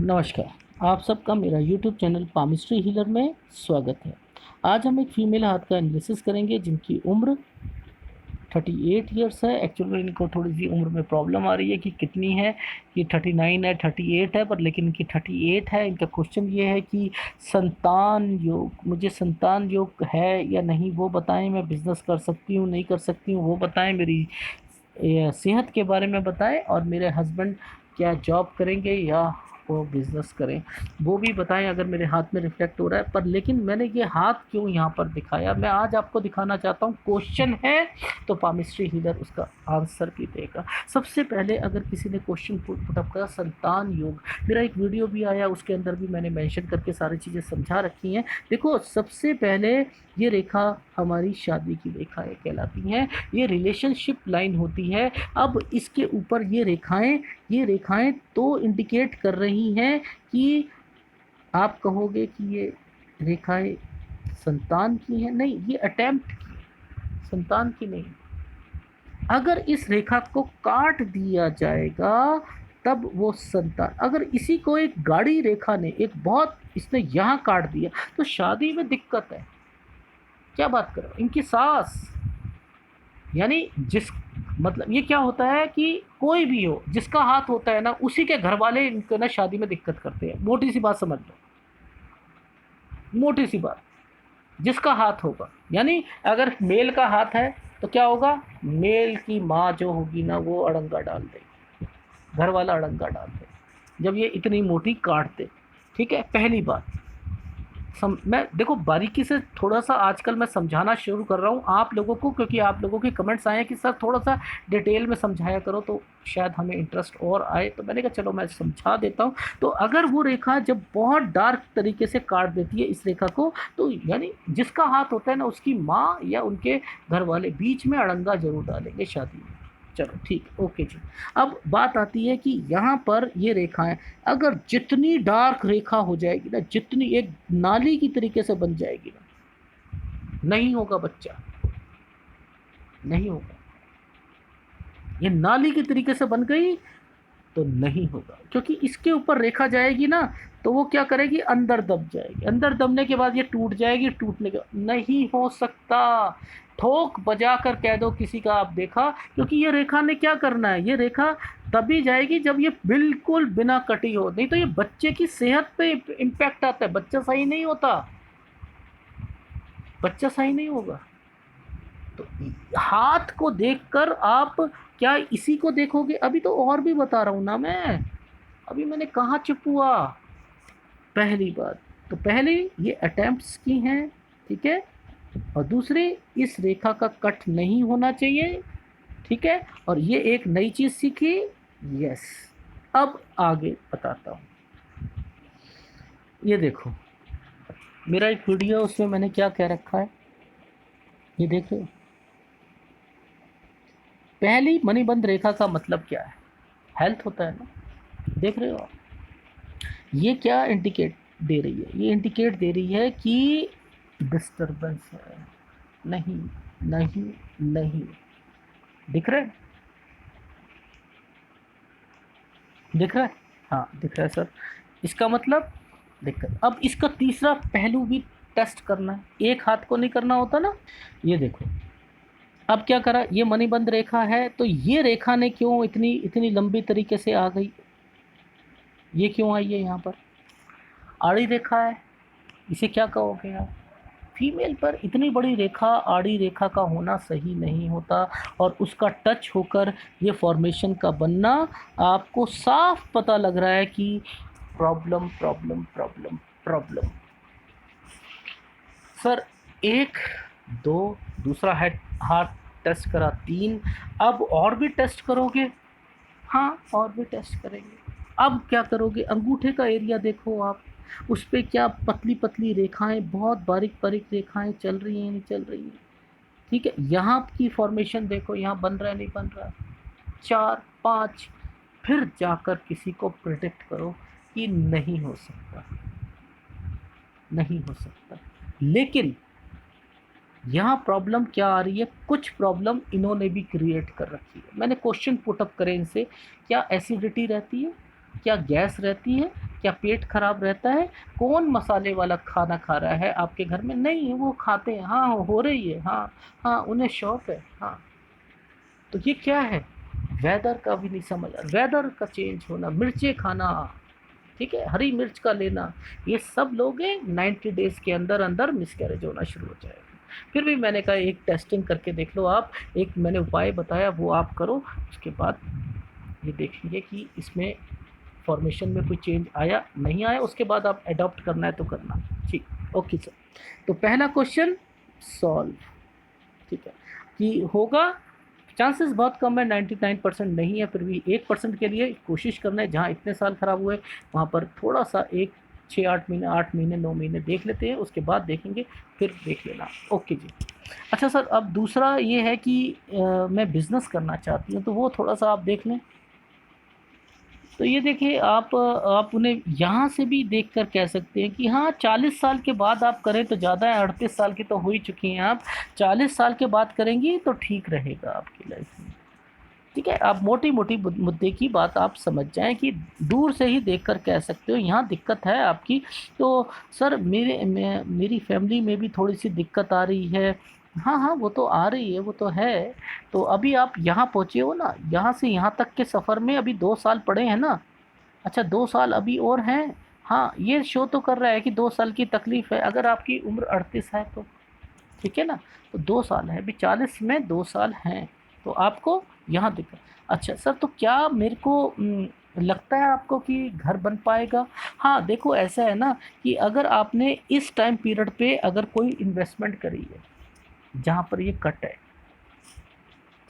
नमस्कार। आप सबका मेरा यूट्यूब चैनल पामिस्ट्री हीलर में स्वागत है। आज हम एक फ़ीमेल हाथ का एनालिसिस करेंगे जिनकी उम्र 38 इयर्स है। एक्चुअली इनको थोड़ी सी उम्र में प्रॉब्लम आ रही है कि कितनी है, कि 39 है 38 है, पर लेकिन इनकी 38 है। इनका क्वेश्चन ये है कि संतान योग, मुझे संतान योग है या नहीं वो बताएं, मैं बिज़नेस कर सकती हूँ नहीं कर सकती हूँ वो बताएं, मेरी सेहत के बारे में बताएं, और मेरे हस्बैंड क्या जॉब करेंगे या वो बिज़नेस करें वो भी बताएं अगर मेरे हाथ में रिफ्लेक्ट हो रहा है। पर लेकिन मैंने ये हाथ क्यों यहाँ पर दिखाया, मैं आज आपको दिखाना चाहता हूँ। क्वेश्चन है तो पामिस्ट्री हीलर उसका आंसर भी देगा। सबसे पहले अगर किसी ने क्वेश्चन पुटअप करा संतान योग, मेरा एक वीडियो भी आया, उसके अंदर भी मैंने मेंशन करके सारी चीज़ें समझा रखी हैं। देखो, सबसे पहले ये रेखा हमारी शादी की रेखाएं कहलाती हैं, ये रिलेशनशिप लाइन होती है। अब इसके ऊपर ये रेखाएं तो इंडिकेट कर रही हैं कि आप कहोगे कि ये रेखाएं संतान की हैं, नहीं, ये अटेम्प्ट की, संतान की नहीं। अगर इस रेखा को काट दिया जाएगा तब वो संतान, अगर इसी को एक गाड़ी रेखा ने एक बहुत इसने यहाँ काट दिया तो शादी में दिक्कत है। क्या बात करो, इनकी सास, यानी जिस मतलब ये क्या होता है कि कोई भी हो जिसका हाथ होता है ना, उसी के घर वाले इनको ना शादी में दिक्कत करते हैं। मोटी सी बात समझ लो, मोटी सी बात, जिसका हाथ होगा, यानी अगर मेल का हाथ है तो क्या होगा, मेल की माँ जो होगी ना वो अड़ंगा डाल देगी, घर वाला अड़ंगा डाल दे जब ये इतनी मोटी काटते। ठीक है, पहली बात। मैं देखो बारीकी से थोड़ा सा आजकल मैं समझाना शुरू कर रहा हूँ आप लोगों को, क्योंकि आप लोगों के कमेंट्स आए हैं कि सर थोड़ा सा डिटेल में समझाया करो तो शायद हमें इंटरेस्ट और आए, तो मैंने कहा चलो मैं समझा देता हूँ। तो अगर वो रेखा जब बहुत डार्क तरीके से काट देती है इस रेखा को, तो यानी जिसका हाथ होता है ना उसकी माँ या उनके घर वाले बीच में अड़ंगा जरूर डालेंगे शादी में। चलो ठीक, ओके जी। अब बात आती है कि यहाँ पर ये रेखाएं अगर जितनी डार्क रेखा हो जाएगी ना, जितनी एक नाली की तरीके से बन जाएगी ना, नहीं होगा बच्चा, नहीं होगा। ये नाली की तरीके से बन गई तो नहीं होगा, क्योंकि इसके ऊपर रेखा जाएगी ना तो वो क्या करेगी, अंदर दब जाएगी, अंदर दबने के बाद ये टूट जाएगी, टूटने के नहीं हो सकता। ठोक बजा कर कह दो किसी का आप देखा, क्योंकि ये रेखा ने क्या करना है, ये रेखा तभी जाएगी जब ये बिल्कुल बिना कटी हो, नहीं तो ये बच्चे की सेहत पे इम्पैक्ट आता है, बच्चा सही नहीं होता, बच्चा सही नहीं होगा। तो हाथ को देखकर आप क्या इसी को देखोगे, अभी तो और भी बता रहा हूँ ना मैं, अभी मैंने कहाँ चुप हुआ। पहली बात तो पहली ये अटेम्प्ट्स की हैं, ठीक है, और दूसरी इस रेखा का कट नहीं होना चाहिए, ठीक है, और ये एक नई चीज़ सीखी। यस, अब आगे बताता हूँ। ये देखो मेरा एक वीडियो, उसमें मैंने क्या कह रखा है, ये देख रहे हो। पहली मणिबंध रेखा का मतलब क्या है, हेल्थ होता है ना, देख रहे हो आप। ये क्या इंडिकेट दे रही है, ये इंडिकेट दे रही है कि डिस्टरबेंस है। नहीं, नहीं, नहीं, दिख रहा है, दिख रहा है, हाँ दिख रहा है सर। इसका मतलब दिक्कत। अब इसका तीसरा पहलू भी टेस्ट करना है, एक हाथ को नहीं करना होता ना। ये देखो, अब क्या करा, ये मणिबंध रेखा है तो ये रेखा ने क्यों इतनी इतनी लंबी तरीके से आ गई, ये क्यों आई है यहाँ पर, आड़ी रेखा है, इसे क्या कहोगे आप। फीमेल पर इतनी बड़ी रेखा, आड़ी रेखा का होना सही नहीं होता, और उसका टच होकर ये फॉर्मेशन का बनना आपको साफ पता लग रहा है कि problem problem problem problem. Sir एक, दो, दूसरा हेड हाथ टेस्ट करा, तीन, अब और भी टेस्ट करोगे, हाँ और भी टेस्ट करेंगे। अब क्या करोगे, अंगूठे का एरिया देखो आप, उस पर क्या पतली पतली रेखाएं, बहुत बारीक बारीक रेखाएं चल रही हैं नहीं चल रही हैं, ठीक है। यहाँ की फॉर्मेशन देखो, यहाँ बन रहा है नहीं बन रहा, चार, पाँच, फिर जाकर किसी को प्रिडिक्ट करो कि नहीं हो सकता, नहीं हो सकता। लेकिन यहाँ प्रॉब्लम क्या आ रही है, कुछ प्रॉब्लम इन्होंने भी क्रिएट कर रखी है। मैंने क्वेश्चन पुटअप करे इनसे, क्या एसिडिटी रहती है, क्या गैस रहती है, क्या पेट खराब रहता है? कौन मसाले वाला खाना खा रहा है आपके घर में? नहीं, वो खाते हैं। हाँ, हो रही है। हाँ, हाँ, उन्हें शौक है। हाँ, तो ये क्या है? वेदर का भी नहीं समझ, वेदर का चेंज होना, मिर्चें खाना, ठीक है, हरी मिर्च का लेना, ये सब लोग 90 डेज के अंदर अंदर मिसकैरेज होना शुरू हो जाएगा। फिर भी मैंने कहा एक टेस्टिंग करके देख लो आप, एक मैंने उपाय बताया वो आप करो, उसके बाद ये देखेंगे कि इसमें फॉर्मेशन में कोई चेंज आया नहीं आया, उसके बाद आप अडॉप्ट करना है तो करना। ठीक, ओके सर। तो पहला क्वेश्चन सॉल्व, ठीक है, कि होगा, चांसेस बहुत कम है, 99% नहीं है, फिर भी 1% के लिए कोशिश करना है। जहाँ इतने साल ख़राब हुए वहाँ पर थोड़ा सा एक 6-8 महीने, 8 महीने, 9 महीने देख लेते हैं, उसके बाद देखेंगे, फिर देख लेना। ओके जी। अच्छा सर, अब दूसरा ये है कि मैं बिज़नेस करना चाहती हूँ, तो वो थोड़ा सा आप देख लें। तो ये देखिए, आप उन्हें यहाँ से भी देखकर कह सकते हैं कि हाँ, 40 साल के बाद आप करें तो ज़्यादा है, 38 साल की तो हो ही चुकी हैं आप, 40 साल के बाद करेंगी तो ठीक रहेगा आपकी लाइफ में। ठीक है, आप मोटी-मोटी मुद्दे की बात आप समझ जाएँ कि दूर से ही देखकर कह सकते हो यहाँ दिक्कत है आपकी। तो सर मेरी फैमिली में भी थोड़ी-सी दिक्कत आ रही है। हाँ, हाँ, वो तो आ रही है, वो तो है। तो अभी आप यहाँ पहुँचे हो ना, यहाँ से यहाँ तक के सफ़र में अभी 2 साल पड़े हैं ना? अच्छा, 2 साल अभी और हैं। हाँ, ये शो तो कर रहा है कि 2 साल की तकलीफ़ है, अगर आपकी उम्र 38 है तो। ठीक है ना? तो 2 साल है, अभी 40 में 2 साल हैं, तो आपको यहाँ दिक्कत। अच्छा सर, तो क्या मेरे को लगता है आपको कि घर बन पाएगा? हाँ, देखो ऐसा है ना कि अगर आपने इस टाइम पीरियड पे अगर कोई इन्वेस्टमेंट करी है, जहाँ पर ये कट है,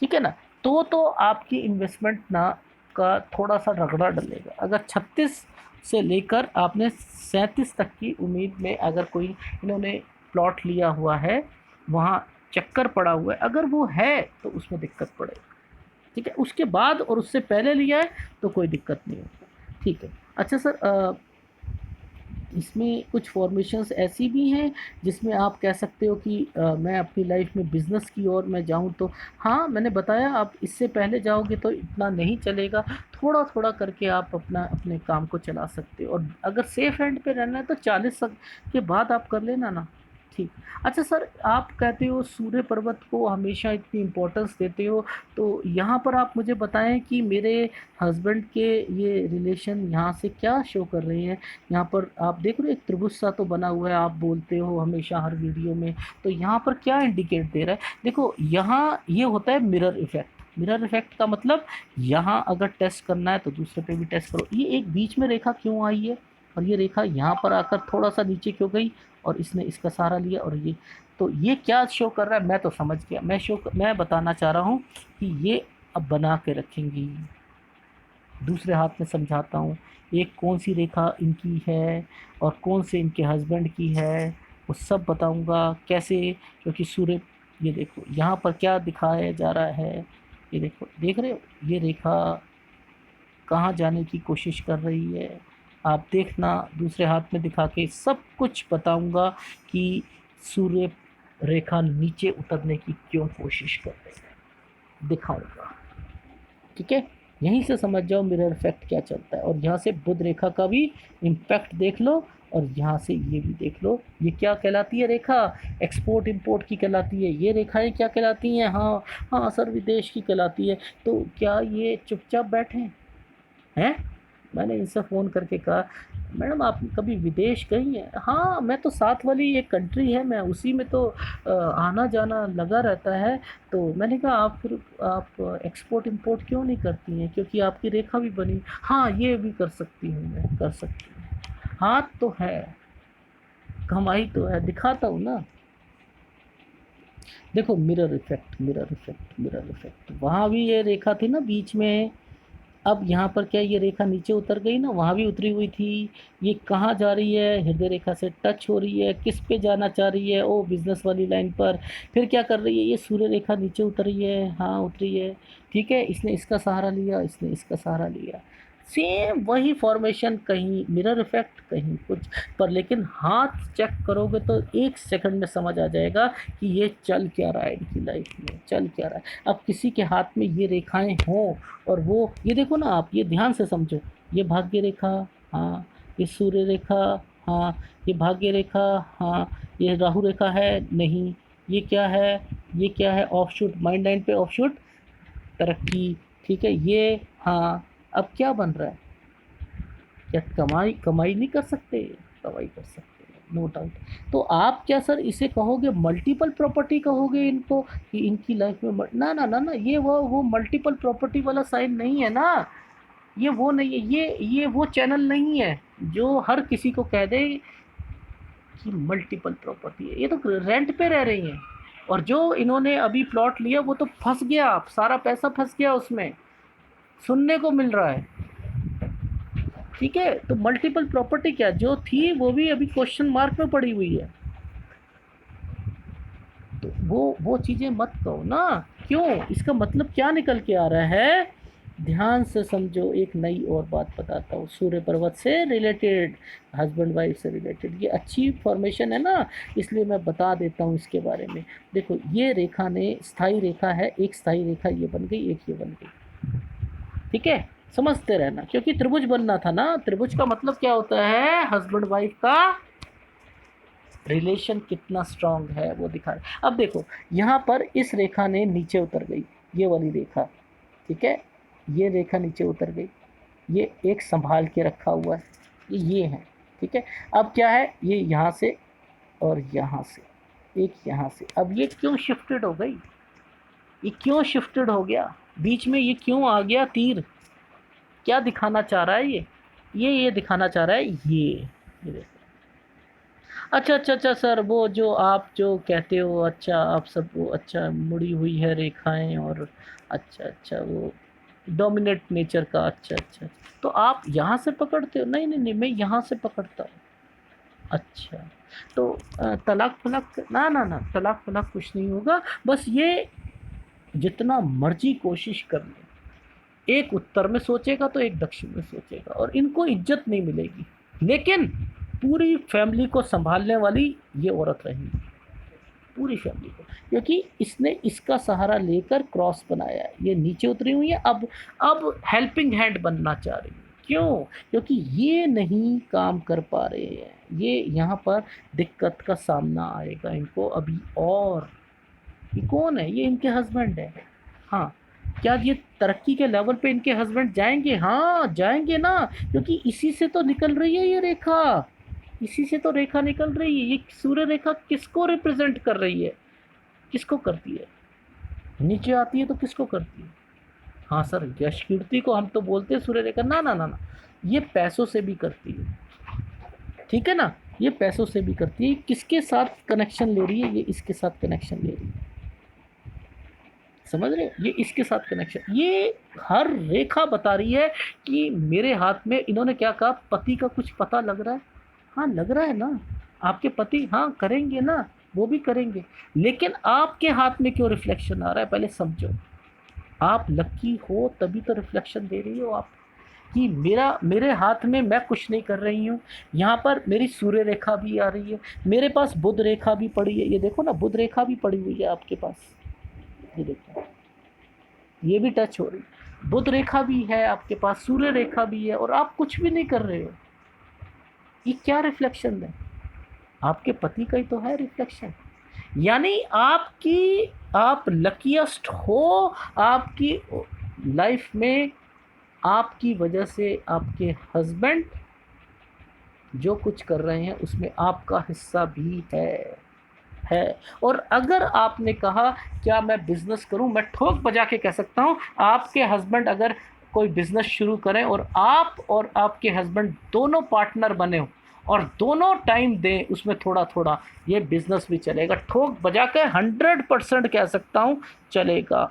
ठीक है ना? तो आपकी इन्वेस्टमेंट ना का थोड़ा-सा रगड़ा डलेगा। अगर 36 से लेकर आपने 37 तक की उम्मीद में अगर कोई इन्होंने प्लॉट लिया हुआ है, वहाँ चक्कर पड़ा हुआ है, अगर वो है तो उसमें दिक्कत पड़ेगी। ठीक है? उसके बाद और उससे पहले लिया है तो कोई दिक्कत नहीं होगा। ठीक है। अच्छा सर, इसमें कुछ फॉर्मेशंस ऐसी भी हैं जिसमें आप कह सकते हो कि मैं अपनी लाइफ में बिज़नेस की ओर मैं जाऊँ तो हाँ, मैंने बताया आप इससे पहले जाओगे तो इतना नहीं चलेगा, थोड़ा-थोड़ा करके आप अपने काम को चला सकते हो, और अगर सेफ एंड पे रहना है तो 40 के बाद आप कर लेना ना। ठीक। अच्छा सर, आप कहते हो सूर्य पर्वत को हमेशा इतनी इम्पोर्टेंस देते हो, तो यहाँ पर आप मुझे बताएँ कि मेरे हस्बैंड के ये रिलेशन यहाँ से क्या शो कर रहे हैं? यहाँ पर आप देख रहे हो एक त्रिभुज सा तो बना हुआ है, आप बोलते हो हमेशा हर वीडियो में, तो यहाँ पर क्या इंडिकेट दे रहा है? देखो, यहाँ ये होता है मिरर इफ़ेक्ट। मिरर इफ़ेक्ट का मतलब यहाँ अगर टेस्ट करना है तो दूसरे पे भी टेस्ट करो। ये एक बीच में रेखा क्यों आई है? और ये रेखा यहाँ पर आकर थोड़ा-सा नीचे क्यों गई? और इसने इसका सहारा लिया, और ये, तो ये क्या शो कर रहा है? मैं तो समझ गया। मैं बताना चाह रहा हूँ कि ये अब बना के रखेंगी। दूसरे हाथ में समझाता हूँ, एक कौन सी रेखा इनकी है और कौन से इनके हस्बैंड की है, वो सब बताऊँगा कैसे, क्योंकि सूर्य, ये देखो यहाँ पर क्या दिखाया जा रहा है, ये देखो, देख रहे हो ये रेखा कहाँ जाने की कोशिश कर रही है, आप देखना, दूसरे हाथ में दिखा के सब कुछ बताऊँगा कि सूर्य रेखा नीचे उतरने की क्यों कोशिश कर रही है, दिखाऊँगा। ठीक है, यहीं से समझ जाओ मिरर इफेक्ट क्या चलता है, और यहाँ से बुध रेखा का भी इम्पैक्ट देख लो, और यहाँ से ये भी देख लो, ये क्या कहलाती है रेखा? एक्सपोर्ट इंपोर्ट की कहलाती है। ये रेखाएं क्या कहलाती हैं? हाँ, हाँ सर, विदेश की कहलाती है। तो क्या ये चुपचाप बैठे हैं? मैंने इनसे फ़ोन करके कहा, मैडम आप कभी विदेश गई हैं? हाँ, मैं तो साथ वाली एक कंट्री है, मैं उसी में तो आना-जाना लगा रहता है। तो मैंने कहा आप एक्सपोर्ट इंपोर्ट क्यों नहीं करती हैं? क्योंकि आपकी रेखा भी बनी। हाँ, ये भी कर सकती हूँ मैं, कर सकती हूँ। हाथ तो है, कमाई तो है, दिखाता हूँ ना। देखो mirror effect, mirror effect, mirror effect. वहाँ भी ये रेखा थी ना बीच में, अब यहाँ पर क्या ये रेखा नीचे उतर गई ना, वहाँ भी उतरी हुई थी। ये कहाँ जा रही है? हृदय रेखा से टच हो रही है, किस पे जाना चाह रही है? ओ, बिज़नेस वाली लाइन पर। फिर क्या कर रही है? ये सूर्य रेखा नीचे उतरी है, हाँ उतरी है, ठीक है, इसने इसका सहारा लिया, इसने इसका सहारा लिया। सेम वही फॉर्मेशन, कहीं मिरर इफ़ेक्ट, कहीं कुछ, पर लेकिन हाथ चेक करोगे तो 1 सेकंड में समझ आ जाएगा कि ये चल क्या रहा है इनकी लाइफ में, चल क्या रहा है। अब किसी के हाथ में ये रेखाएँ हों और वो, ये देखो ना आप, ये ध्यान से समझो, ये भाग्य रेखा, हाँ, ये सूर्य रेखा, हाँ। ये भाग्य रेखा, हाँ। ये राहु रेखा है, नहीं। ये क्या है, ये क्या है, ऑफशूट, माइंड लाइन पे ऑफशूट तरक्की, ठीक है ये, हाँ। अब क्या बन रहा है, क्या कमाई, कमाई नहीं कर सकते, कमाई कर सकते हैं, नो डाउट। तो आप क्या सर इसे कहोगे मल्टीपल प्रॉपर्टी कहोगे इनको, कि इनकी लाइफ में ना ना ना ना, ये वो मल्टीपल प्रॉपर्टी वाला साइन नहीं है ना, ये वो नहीं है, ये वो चैनल नहीं है जो हर किसी को कह दे कि मल्टीपल प्रॉपर्टी है। ये तो रेंट पे रह रही हैं, और जो इन्होंने अभी प्लॉट लिया वो तो फंस गया, सारा पैसा फंस गया उसमें, सुनने को मिल रहा है, ठीक है। तो मल्टीपल प्रॉपर्टी क्या जो थी वो भी अभी क्वेश्चन मार्क में पड़ी हुई है, तो वो चीज़ें मत कहो ना। क्यों, इसका मतलब क्या निकल के आ रहा है, ध्यान से समझो। एक नई और बात बताता हूँ, सूर्य पर्वत से रिलेटेड, हस्बैंड वाइफ से रिलेटेड, ये अच्छी फॉर्मेशन है ना, इसलिए मैं बता देता हूँ इसके बारे में। देखो ये रेखा ने स्थाई रेखा है, एक स्थाई रेखा ये बन गई, एक ये बन गई, ठीक है। समझते रहना, क्योंकि त्रिभुज बनना था ना, त्रिभुज का मतलब क्या होता है, हस्बैंड वाइफ का रिलेशन कितना स्ट्रांग है वो दिखा रहा। अब देखो यहाँ पर इस रेखा ने नीचे उतर गई, ये वाली रेखा, ठीक है, ये रेखा नीचे उतर गई, ये एक संभाल के रखा हुआ है, ये है, ठीक है। अब क्या है, ये यहाँ से और यहाँ से, एक यहाँ से, अब ये क्यों शिफ्टेड हो गई, ये क्यों शिफ्टेड हो गया, बीच में ये क्यों आ गया तीर, क्या दिखाना चाह रहा है ये दिखाना चाह रहा है, ये देखो। अच्छा अच्छा अच्छा सर, वो जो आप जो कहते हो, अच्छा आप सब वो, अच्छा मुड़ी हुई है रेखाएं, और अच्छा अच्छा वो डोमिनेट नेचर का, अच्छा अच्छा, तो आप यहाँ से पकड़ते हो, नहीं नहीं नहीं, मैं यहाँ से पकड़ता हूँ, अच्छा। तो तलाक फलाक ना ना ना, तलाक फलाक कुछ नहीं होगा, बस ये जितना मर्जी कोशिश कर ले, एक उत्तर में सोचेगा तो एक दक्षिण में सोचेगा, और इनको इज्जत नहीं मिलेगी, लेकिन पूरी फैमिली को संभालने वाली ये औरत रहेगी, पूरी फैमिली को, क्योंकि इसने इसका सहारा लेकर क्रॉस बनाया है, ये नीचे उतरी हुई है, अब हेल्पिंग हैंड बनना चाह रही है, क्यों, क्योंकि ये नहीं काम कर पा रहे हैं, ये यहाँ पर दिक्कत का सामना आएगा इनको अभी। और ये कौन है, ये इनके हस्बैंड है, हाँ। क्या ये तरक्की के लेवल पे इनके हस्बैंड जाएंगे, हाँ जाएंगे ना, क्योंकि इसी से तो निकल रही है ये रेखा, इसी से तो रेखा निकल रही है। ये सूर्य रेखा किसको रिप्रेजेंट कर रही है, किसको करती है, नीचे आती है तो किसको करती है, हाँ सर यश कीर्ति को हम तो बोलते हैं सूर्य रेखा, ना ना ना ना, ये पैसों से भी करती है, ठीक है ना, ये पैसों से भी करती है। किसके साथ कनेक्शन ले रही है, ये इसके साथ कनेक्शन ले रही है, समझ रहे हो, ये इसके साथ कनेक्शन, ये हर रेखा बता रही है कि मेरे हाथ में, इन्होंने क्या कहा, पति का कुछ पता लग रहा है, हाँ लग रहा है ना, आपके पति हाँ करेंगे ना, वो भी करेंगे, लेकिन आपके हाथ में क्यों रिफ्लेक्शन आ रहा है, पहले समझो। आप लकी हो तभी तो रिफ्लेक्शन दे रही हो आप, कि मेरे हाथ में मैं कुछ नहीं कर रही हूँ, यहाँ पर मेरी सूर्य रेखा भी आ रही है, मेरे पास बुध रेखा भी पड़ी है, ये देखो ना बुध रेखा भी पड़ी हुई है आपके पास, ये देखो ये भी टच हो रही, बुध रेखा भी है आपके पास, सूर्य रेखा भी है, और आप कुछ भी नहीं कर रहे हो, ये क्या रिफ्लेक्शन है, आपके पति का ही तो है रिफ्लेक्शन, यानी आप लकीएस्ट हो, आपकी लाइफ में आपकी वजह से आपके हस्बैंड जो कुछ कर रहे हैं उसमें आपका हिस्सा भी है। और अगर आपने कहा क्या मैं बिजनेस करूं, मैं ठोक बजा के कह सकता हूं, आपके हस्बैंड अगर कोई बिजनेस शुरू करें और आप और आपके हस्बैंड दोनों पार्टनर बने हो और दोनों टाइम दें उसमें थोड़ा थोड़ा, ये बिजनेस भी चलेगा, ठोक बजा के 100% कह सकता हूं चलेगा।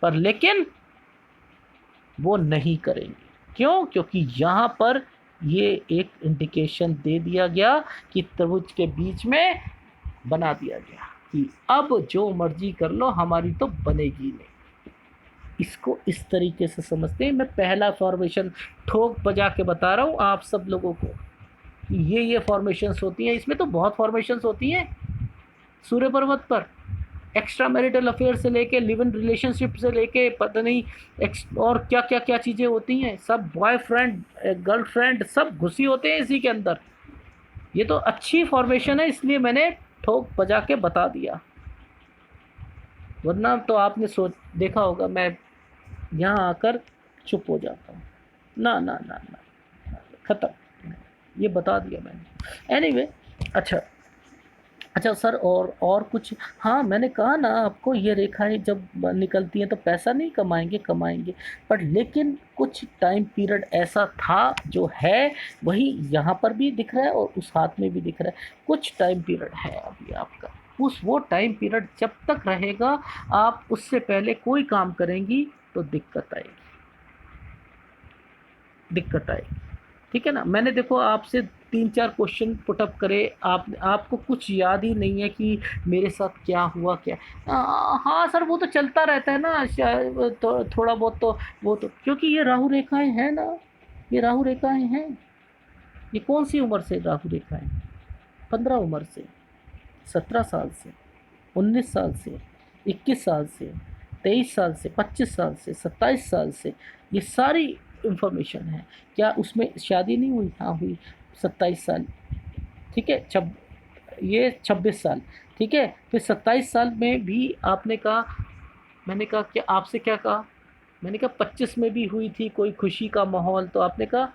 पर लेकिन वो नहीं करेंगे, क्यों, क्योंकि यहाँ पर ये एक इंडिकेशन दे दिया गया कि त्रिभुज के बीच में बना दिया गया कि अब जो मर्जी कर लो हमारी तो बनेगी नहीं। इसको इस तरीके से समझते हैं, मैं पहला फॉर्मेशन ठोक बजा के बता रहा हूँ आप सब लोगों को, ये फॉर्मेशंस होती हैं, इसमें तो बहुत फॉर्मेशंस होती हैं सूर्य पर्वत पर, एक्स्ट्रा मैरिटल अफेयर से लेके लिव इन रिलेशनशिप से लेके पता नहीं और क्या क्या क्या चीज़ें होती हैं, सब बॉयफ्रेंड गर्लफ्रेंड सब घुसी होते हैं इसी के अंदर। ये तो अच्छी फॉर्मेशन है, इसलिए मैंने ठोक बजा के बता दिया, वरना तो आपने सोच देखा होगा मैं यहाँ आकर चुप हो जाता हूँ। ना ना ना ना, ख़त्म, ये बता दिया मैंने। एनीवे अच्छा अच्छा सर, और कुछ? हाँ, मैंने कहा ना आपको, ये रेखाएं जब निकलती हैं तो पैसा नहीं कमाएंगे, कमाएंगे, पर लेकिन कुछ टाइम पीरियड ऐसा था जो है, वही यहाँ पर भी दिख रहा है और उस हाथ में भी दिख रहा है। कुछ टाइम पीरियड है अभी आपका, उस वो टाइम पीरियड जब तक रहेगा, आप उससे पहले कोई काम करेंगी तो दिक्कत आएगी, दिक्कत आएगी। ठीक है ना? मैंने देखो आपसे 3-4 क्वेश्चन पुट अप करे, आपको कुछ याद ही नहीं है कि मेरे साथ क्या हुआ क्या। हाँ सर, वो तो चलता रहता है ना, तो थोड़ा बहुत तो वो तो, क्योंकि ये राहु रेखाएं हैं ना, ये राहु रेखाएं हैं। ये कौन सी उम्र से राहु रेखाएं? 15 उम्र से, 17 साल से, 19 साल से, 21 साल से, 23 साल से, 25 साल से, 27 साल से, ये सारी इंफॉर्मेशन है। क्या उसमें शादी नहीं हुई? हाँ हुई, 27 साल। ठीक है, ये 26 साल। ठीक है, फिर 27 साल में भी आपने कहा, मैंने कहा कि आपसे क्या कहा, मैंने कहा 25 में भी हुई थी कोई खुशी का माहौल, तो आपने कहा,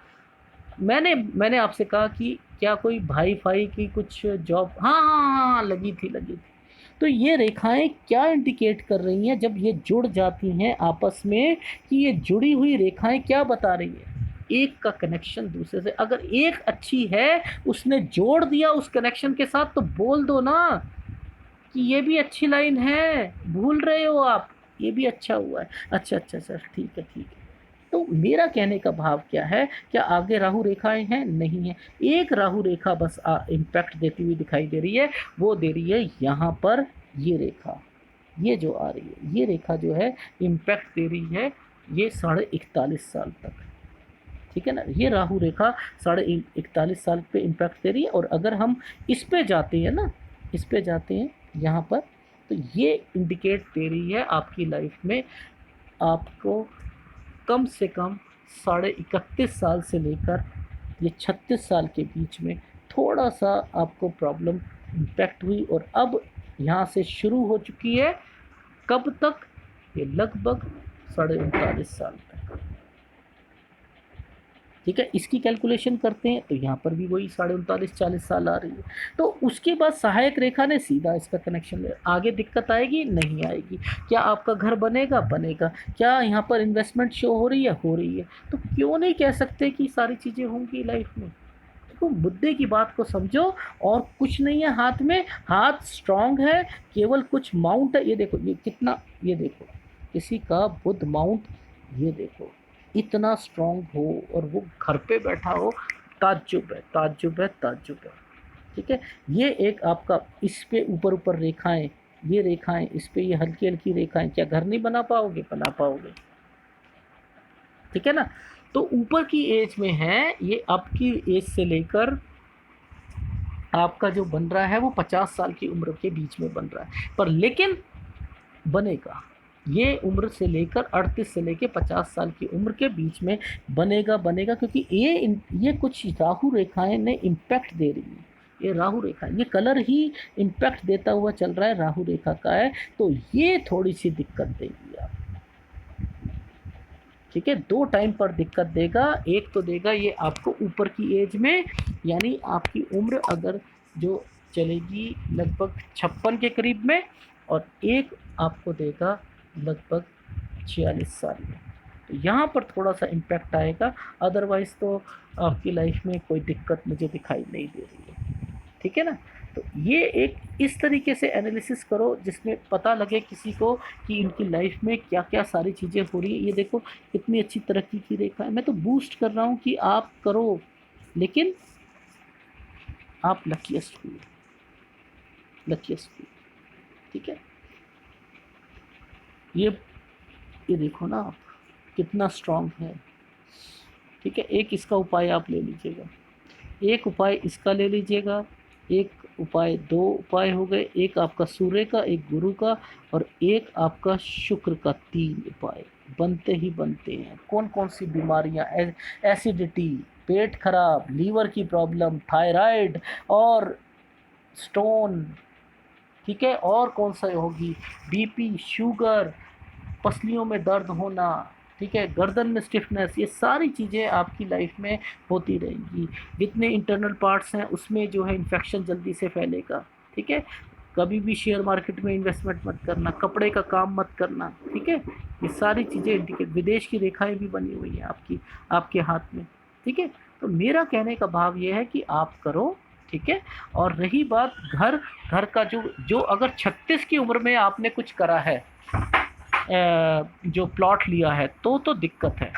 मैंने मैंने आपसे कहा कि क्या कोई भाई फाई की कुछ जॉब, हाँ हाँ हाँ हाँ, लगी थी, लगी थी। तो ये रेखाएं क्या इंडिकेट कर रही हैं जब ये जुड़ जाती हैं आपस में, कि ये जुड़ी हुई रेखाएं क्या बता रही हैं? एक का कनेक्शन दूसरे से, अगर एक अच्छी है, उसने जोड़ दिया उस कनेक्शन के साथ, तो बोल दो ना कि ये भी अच्छी लाइन है, भूल रहे हो आप, ये भी अच्छा हुआ है। अच्छा अच्छा सर, ठीक है ठीक है। तो मेरा कहने का भाव क्या है, क्या आगे राहु रेखाएं हैं? नहीं है। एक राहु रेखा बस इम्पैक्ट देती हुई दिखाई दे रही है, वो दे रही है यहाँ पर, ये रेखा, ये जो आ रही है, ये रेखा जो है इम्पैक्ट दे रही है, ये 41.5 साल तक। ठीक है ना, ये राहु रेखा 41.5 साल पे इम्पैक्ट दे रही है। और अगर हम इस पे जाते हैं ना, इस पे जाते हैं यहाँ पर, तो ये इंडिकेट दे रही है आपकी लाइफ में आपको कम से कम 31.5 साल से लेकर ये 36 साल के बीच में थोड़ा सा आपको प्रॉब्लम इम्पैक्ट हुई, और अब यहाँ से शुरू हो चुकी है, कब तक? ये लगभग 39.5 साल तक। ठीक है, इसकी कैलकुलेशन करते हैं तो यहाँ पर भी वही 39.5-40 साल आ रही है। तो उसके बाद सहायक रेखा ने सीधा इसका कनेक्शन ले, आगे दिक्कत आएगी? नहीं आएगी। क्या आपका घर बनेगा? बनेगा। क्या यहाँ पर इन्वेस्टमेंट शो हो रही है? हो रही है। तो क्यों नहीं कह सकते कि सारी चीज़ें होंगी लाइफ में? देखो, मुद्दे की बात को समझो, और कुछ नहीं है हाथ में, हाथ स्ट्रांग है, केवल कुछ माउंट है। ये देखो, ये कितना, ये देखो किसी का बुध माउंट, ये देखो इतना स्ट्रांग हो और वो घर पे बैठा हो, ताज्जुब है, ताज्जुब है, ताज्जुब है। ठीक है, ये एक आपका, इस पे ऊपर ऊपर रेखाएं, ये रेखाएं, इस पे ये हल्की हल्की रेखाएं, क्या घर नहीं बना पाओगे? बना पाओगे। ठीक है ना? तो ऊपर की एज में है, ये आपकी एज से लेकर आपका जो बन रहा है वो 50 साल की उम्र के बीच में बन रहा है, पर लेकिन बनेगा, ये उम्र से लेकर 38 से लेकर 50 साल की उम्र के बीच में बनेगा, बनेगा, क्योंकि ये कुछ राहु रेखाएं ने इम्पैक्ट दे रही है। ये राहु रेखा, ये कलर ही इम्पैक्ट देता हुआ चल रहा है, राहु रेखा का है, तो ये थोड़ी सी दिक्कत देगी आप। ठीक है, दो टाइम पर दिक्कत देगा। एक तो देगा ये आपको ऊपर की एज में, यानी आपकी उम्र अगर जो चलेगी लगभग 56 के करीब में, और एक आपको देगा लगभग 46 साल में। तो यहाँ पर थोड़ा सा इम्पैक्ट आएगा, अदरवाइज़ तो आपकी लाइफ में कोई दिक्कत मुझे दिखाई नहीं दे रही है। ठीक है ना? तो ये एक इस तरीके से एनालिसिस करो जिसमें पता लगे किसी को कि इनकी लाइफ में क्या क्या सारी चीज़ें हो रही है। ये देखो कितनी अच्छी तरक्की की रेखा है। मैं तो बूस्ट कर रहा हूँ कि आप करो, लेकिन आप लकीएस्ट हुए, लकीएस्ट हुए। ठीक है, ये देखो ना आप कितना स्ट्रांग है। ठीक है, एक इसका उपाय आप ले लीजिएगा, एक उपाय इसका ले लीजिएगा, एक उपाय, दो उपाय हो गए, एक आपका सूर्य का, एक गुरु का, और एक आपका शुक्र का। तीन उपाय बनते ही बनते हैं। कौन कौन सी बीमारियां, एसिडिटी, पेट खराब, लीवर की प्रॉब्लम, थायराइड और स्टोन, ठीक है, और कौन सा होगी, बीपी, शुगर, पसलियों में दर्द होना, ठीक है, गर्दन में स्टिफनेस, ये सारी चीज़ें आपकी लाइफ में होती रहेंगी। जितने इंटरनल पार्ट्स हैं उसमें जो है इन्फेक्शन जल्दी से फैलेगा, ठीक है। कभी भी शेयर मार्केट में इन्वेस्टमेंट मत करना, कपड़े का काम मत करना, ठीक है। ये सारी चीज़ें इंडिकेट, विदेश की रेखाएं भी बनी हुई हैं आपकी, आपके हाथ में, ठीक है। तो मेरा कहने का भाव ये है कि आप करो, ठीक है। और रही बात घर, घर का जो जो अगर 36 की उम्र में आपने कुछ करा है, जो प्लॉट लिया है, तो दिक्कत है,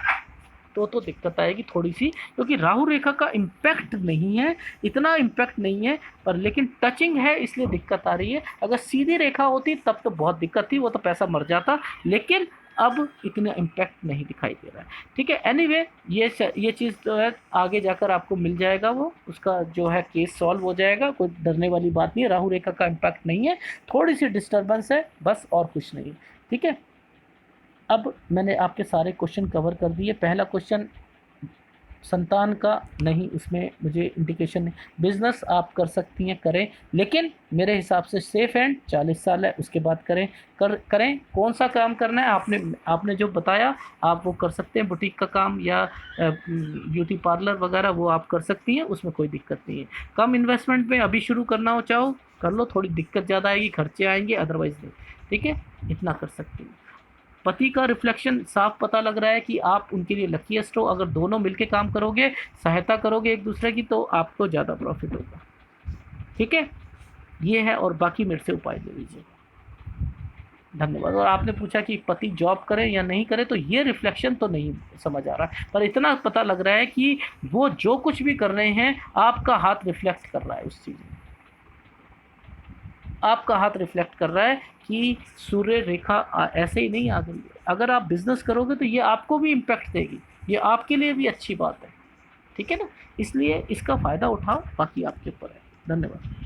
तो दिक्कत आएगी थोड़ी सी, क्योंकि राहु रेखा का इम्पैक्ट नहीं है, इतना इम्पैक्ट नहीं है, पर लेकिन टचिंग है इसलिए दिक्कत आ रही है। अगर सीधी रेखा होती तब तो बहुत दिक्कत थी, वो तो पैसा मर जाता, लेकिन अब इतना इम्पैक्ट नहीं दिखाई दे रहा है, ठीक है। एनीवे ये चीज़ जो है आगे जाकर आपको मिल जाएगा, वो उसका जो है केस सॉल्व हो जाएगा, कोई डरने वाली बात नहीं है। राहु रेखा का इम्पैक्ट नहीं है, थोड़ी सी डिस्टर्बेंस है बस, और कुछ नहीं, ठीक है। अब मैंने आपके सारे क्वेश्चन कवर कर दिए। पहला क्वेश्चन संतान का नहीं, उसमें मुझे इंडिकेशन नहीं। बिजनेस आप कर सकती हैं, करें, लेकिन मेरे हिसाब से सेफ एंड 40 साल है, उसके बाद करें। कौन सा काम करना है, आपने जो बताया आप वो कर सकते हैं, बुटीक का काम या ब्यूटी पार्लर वगैरह वो आप कर सकती हैं, उसमें कोई दिक्कत नहीं है। कम इन्वेस्टमेंट में अभी शुरू करना हो चाहो कर लो, थोड़ी दिक्कत ज़्यादा आएगी, खर्चे आएंगे, अदरवाइज नहीं, ठीक है, इतना कर सकती हैं। पति का रिफ्लेक्शन साफ पता लग रहा है कि आप उनके लिए लकीएस्ट हो। अगर दोनों मिलके काम करोगे, सहायता करोगे एक दूसरे की, तो आपको ज़्यादा प्रॉफिट होगा, ठीक है। ये है, और बाकी मेरे से उपाय ले लीजिए। धन्यवाद। और आपने पूछा कि पति जॉब करे या नहीं करे, तो ये रिफ्लेक्शन तो नहीं समझ आ रहा, पर इतना पता लग रहा है कि वो जो कुछ भी कर रहे हैं आपका हाथ रिफ्लेक्ट कर रहा है उस चीज़ में, आपका हाथ रिफ्लेक्ट कर रहा है कि सूर्य रेखा ऐसे ही नहीं आ गई। अगर आप बिजनेस करोगे तो ये आपको भी इम्पैक्ट देगी, ये आपके लिए भी अच्छी बात है, ठीक है ना। इसलिए इसका फ़ायदा उठाओ, बाकी आपके ऊपर है। धन्यवाद।